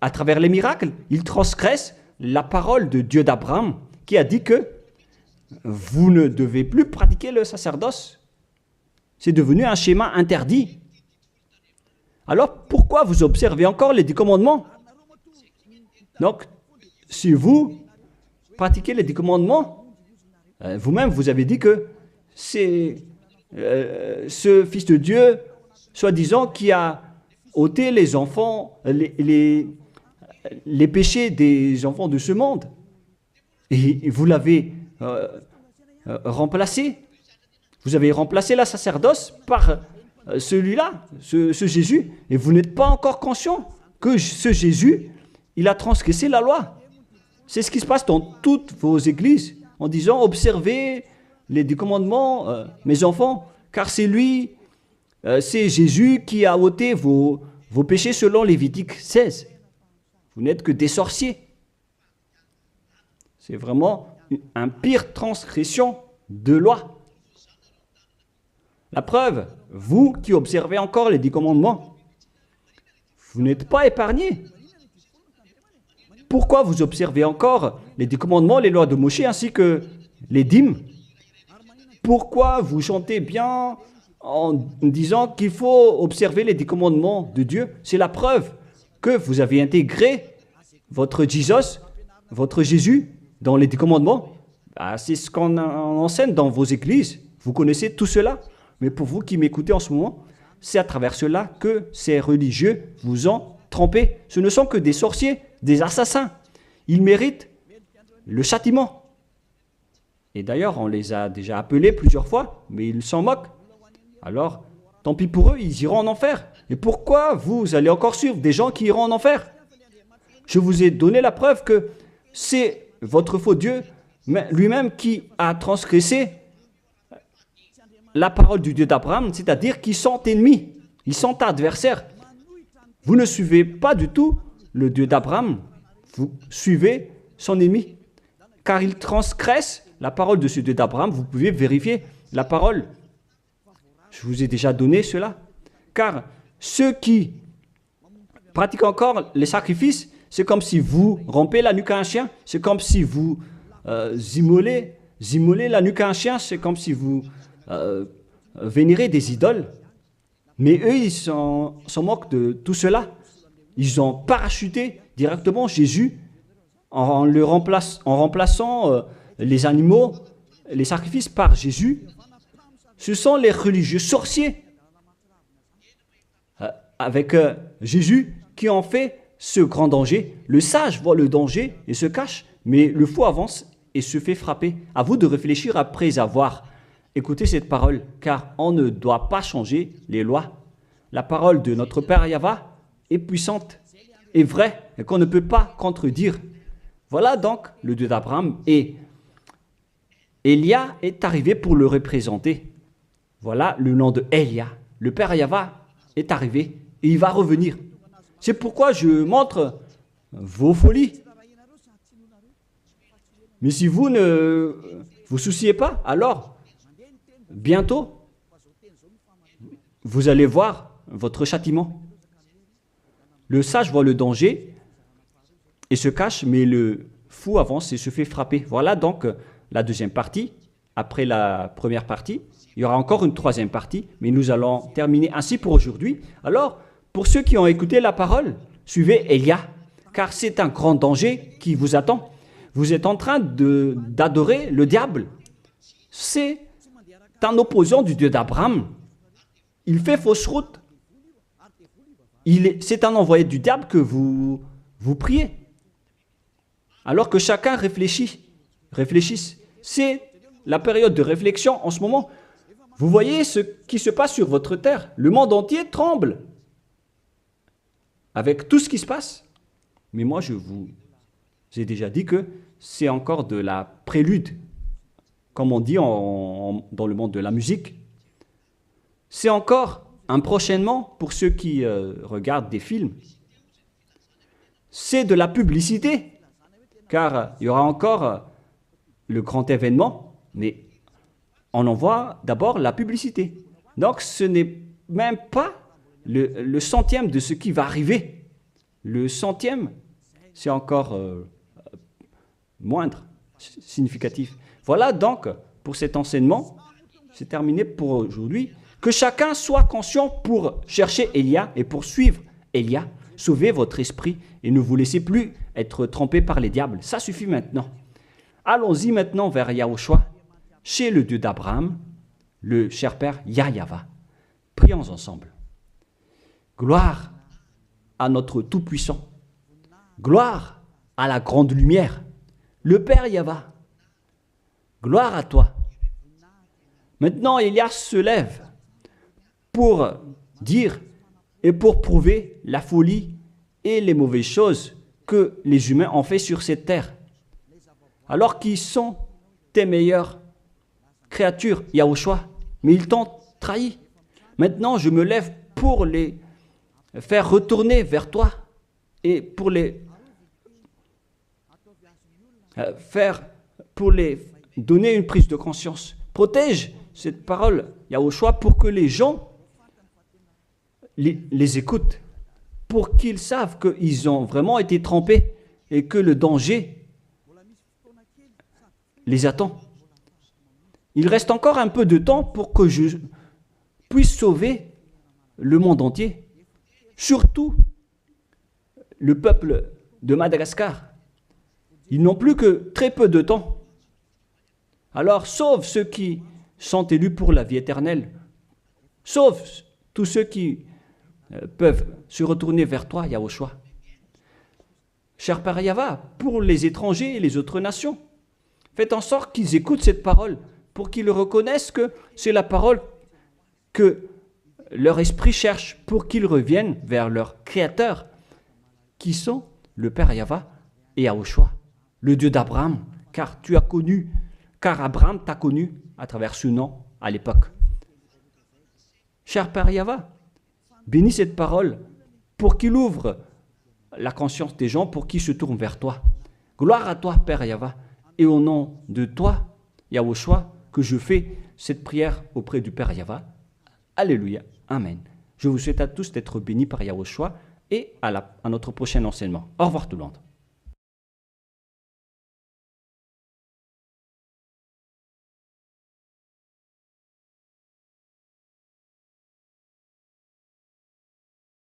à travers les miracles, il transgresse la parole de Dieu d'Abraham, qui a dit que vous ne devez plus pratiquer le sacerdoce. C'est devenu un schéma interdit. Alors, pourquoi vous observez encore les 10 commandements? Donc, si vous pratiquez les 10 commandements, vous-même, vous avez dit que c'est ce Fils de Dieu, soi-disant, qui a ôté les enfants, les péchés des enfants de ce monde. Et vous l'avez remplacé. Vous avez remplacé la sacerdoce par celui-là, ce Jésus. Et vous n'êtes pas encore conscient que ce Jésus, il a transgressé la loi. C'est ce qui se passe dans toutes vos églises, en disant, observez les 10 commandements, mes enfants, car c'est lui, c'est Jésus qui a ôté vos péchés selon Lévitique 16. Vous n'êtes que des sorciers. C'est vraiment une pire transgression de loi. La preuve, vous qui observez encore les 10 commandements, vous n'êtes pas épargnés. Pourquoi vous observez encore les 10 commandements, les lois de Moïse ainsi que les dîmes? Pourquoi vous chantez bien en disant qu'il faut observer les 10 commandements de Dieu? C'est la preuve que vous avez intégré votre Jesus, votre Jésus, dans les 10 commandements. C'est ce qu'on enseigne dans vos églises. Vous connaissez tout cela. Mais pour vous qui m'écoutez en ce moment, c'est à travers cela que ces religieux vous ont trompé. Ce ne sont que des sorciers, des assassins. Ils méritent le châtiment. Et d'ailleurs, on les a déjà appelés plusieurs fois, mais ils s'en moquent. Alors, tant pis pour eux, ils iront en enfer. Et pourquoi vous allez encore suivre des gens qui iront en enfer? Je vous ai donné la preuve que c'est votre faux Dieu lui-même qui a transgressé la parole du Dieu d'Abraham, c'est-à-dire qu'ils sont ennemis, ils sont adversaires. Vous ne suivez pas du tout le Dieu d'Abraham, vous suivez son ennemi, car il transgresse la parole de ce Dieu d'Abraham. Vous pouvez vérifier la parole. Je vous ai déjà donné cela. Car ceux qui pratiquent encore les sacrifices, c'est comme si vous rompez la nuque à un chien, c'est comme si vous immolez la nuque à un chien, c'est comme si vous vénérez des idoles. Mais eux, ils s'en moquent de tout cela. Ils ont parachuté directement Jésus en remplaçant les animaux, les sacrifices par Jésus. Ce sont les religieux sorciers avec Jésus qui ont fait ce grand danger. Le sage voit le danger et se cache, mais le fou avance et se fait frapper. À vous de réfléchir après avoir écouté cette parole, car on ne doit pas changer les lois. La parole de notre Père Yahva est puissante et vraie et qu'on ne peut pas contredire. Voilà donc le Dieu d'Abraham, et Élia est arrivé pour le représenter. Voilà le nom de Élia. Le Père Yahva est arrivé et il va revenir. C'est pourquoi je montre vos folies. Mais si vous ne vous souciez pas, alors bientôt vous allez voir votre châtiment. Le sage voit le danger et se cache, mais le fou avance et se fait frapper. Voilà donc la deuxième partie. Après la première partie, il y aura encore une troisième partie, mais nous allons terminer ainsi pour aujourd'hui. Alors, pour ceux qui ont écouté la parole, suivez Élia, car c'est un grand danger qui vous attend. Vous êtes en train d'adorer le diable. C'est un opposant du Dieu d'Abraham. Il fait fausse route. C'est un envoyé du diable que vous priez. Alors que chacun réfléchisse. C'est la période de réflexion en ce moment. Vous voyez ce qui se passe sur votre terre. Le monde entier tremble avec tout ce qui se passe. Mais moi, je vous ai déjà dit que c'est encore de la prélude, comme on dit dans le monde de la musique. C'est encore un prochainement pour ceux qui regardent des films. C'est de la publicité, car il y aura encore le grand événement, mais on en voit d'abord la publicité. Donc ce n'est même pas le centième de ce qui va arriver. Le centième, c'est encore moindre, significatif. Voilà donc pour cet enseignement, c'est terminé pour aujourd'hui. Que chacun soit conscient pour chercher Élia et pour suivre Élia. Sauvez votre esprit et ne vous laissez plus être trompé par les diables. Ça suffit maintenant. Allons-y maintenant vers Yahushua, chez le Dieu d'Abraham, le cher Père Yahweh. Prions ensemble. Gloire à notre Tout-Puissant. Gloire à la grande lumière, le Père Yahweh. Gloire à toi. Maintenant, Élia se lève pour dire et pour prouver la folie et les mauvaises choses que les humains ont fait sur cette terre. Alors qu'ils sont tes meilleures créatures, Yahushua, mais ils t'ont trahi. Maintenant, je me lève pour les faire retourner vers toi et pour les donner une prise de conscience. Protège cette parole, Yahushua, pour que les gens les écoutent, pour qu'ils savent qu'ils ont vraiment été trempés et que le danger les attend. Il reste encore un peu de temps pour que je puisse sauver le monde entier, surtout le peuple de Madagascar. Ils n'ont plus que très peu de temps. Alors sauve ceux qui sont élus pour la vie éternelle. Sauve tous ceux qui peuvent se retourner vers toi, Yahushua. Cher Père Yahweh, pour les étrangers et les autres nations, faites en sorte qu'ils écoutent cette parole, pour qu'ils reconnaissent que c'est la parole que leur esprit cherche, pour qu'ils reviennent vers leur Créateur, qui sont le Père Yahweh et Yahushua, le Dieu d'Abraham, car Abraham t'a connu à travers ce nom à l'époque. Cher Père Yahweh, bénis cette parole pour qu'il ouvre la conscience des gens, pour qu'ils se tournent vers toi. Gloire à toi, Père Yahweh, et au nom de toi, Yahushua, que je fais cette prière auprès du Père Yahweh. Alléluia. Amen. Je vous souhaite à tous d'être bénis par Yahushua et à notre prochain enseignement. Au revoir tout le monde.